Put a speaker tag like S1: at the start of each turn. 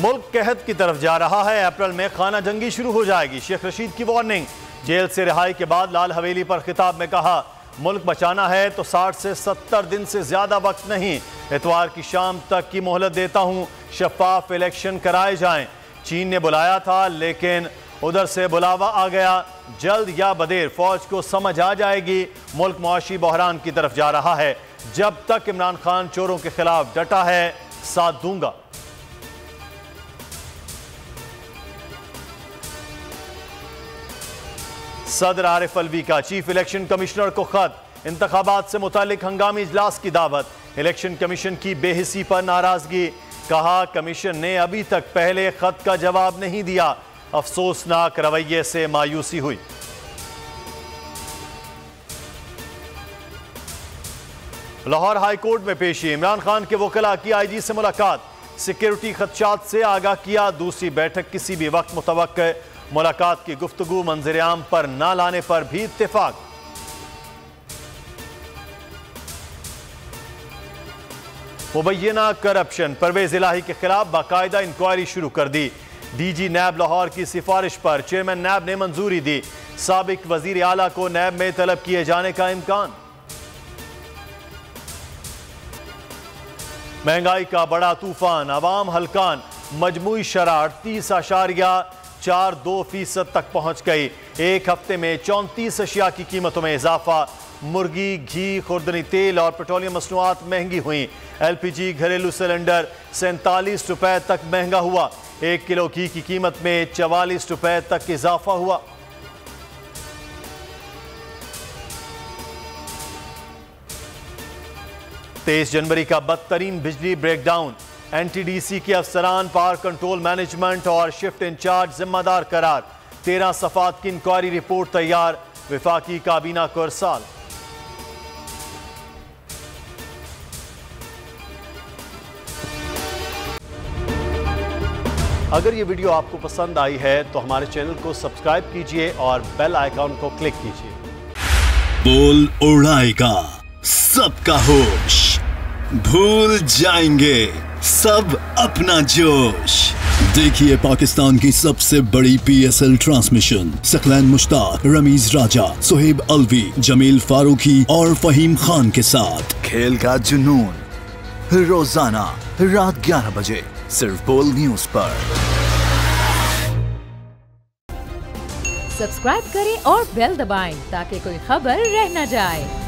S1: मुल्क कहत की तरफ जा रहा है। अप्रैल में खाना जंगी शुरू हो जाएगी। शेख रशीद की वार्निंग। जेल से रिहाई के बाद लाल हवेली पर खिताब में कहा, मुल्क बचाना है तो 60 से 70 दिन से ज्यादा वक्त नहीं, इतवार की शाम तक की मोहलत देता हूं, शफाफ इलेक्शन कराए जाएं। चीन ने बुलाया था लेकिन उधर से बुलावा आ गया। जल्द या बदेर फौज को समझ आ जाएगी मुल्क मुआशी बहरान की तरफ जा रहा है। जब तक इमरान खान चोरों के खिलाफ डटा है, साथ दूंगा। सदर आरिफ अलवी का चीफ इलेक्शन कमिश्नर को खत। इंतखाबात से मुतालिक हंगामी इजलास की दावत। इलेक्शन कमीशन की बेहिसी पर नाराजगी। कहा, कमीशन ने अभी तक पहले खत का जवाब नहीं दिया। अफसोसनाक रवैये से मायूसी हुई। लाहौर हाई कोर्ट में पेशी। इमरान खान के वकीला की आईजी से मुलाकात। सिक्योरिटी खदशात से आगाह किया। दूसरी बैठक किसी भी वक्त मुतवक्के। मुलाकात की गुफ्तगू मंजर आम पर ना लाने पर भी इत्तेफाक। मुबैना करप्शन। परवेज इलाही के खिलाफ बाकायदा इंक्वायरी शुरू कर दी। डीजी नैब लाहौर की सिफारिश पर चेयरमैन नैब ने मंजूरी दी। साबिक वजीर आला को नैब में तलब किए जाने का इम्कान। महंगाई का बड़ा तूफान, अवाम हलकान। मजमूई शरह 38.42% तक पहुंच गई। एक हफ्ते में 34 अशिया की कीमतों में इजाफा। मुर्गी, घी, खुर्दनी तेल और पेट्रोलियम मसनूआत महंगी हुई। LPG घरेलू सिलेंडर 47 रुपए तक महंगा हुआ। 1 किलो घी की कीमत में 44 रुपए तक इजाफा हुआ। तेईस जनवरी का बदतरीन बिजली ब्रेकडाउन। NTDC के अफसरान, पावर कंट्रोल मैनेजमेंट और शिफ्ट इंचार्ज जिम्मेदार करार। 13 सफात की इंक्वायरी रिपोर्ट तैयार। विफाकी काबीना को इरसाल। अगर ये वीडियो आपको पसंद आई है तो हमारे चैनल को सब्सक्राइब कीजिए और बेल आइकॉन को क्लिक कीजिए।
S2: बोल उड़ाएगा सबका होश, भूल जाएंगे सब अपना जोश। देखिए पाकिस्तान की सबसे बड़ी PSL ट्रांसमिशन सकलैन मुश्ताक, रमीज राजा, सुहेब अलवी, जमील फारूकी और फहीम खान के साथ खेल का जुनून रोजाना रात 11 बजे सिर्फ बोल न्यूज पर।
S3: सब्सक्राइब करें और बेल दबाएं ताकि कोई खबर रह न जाए।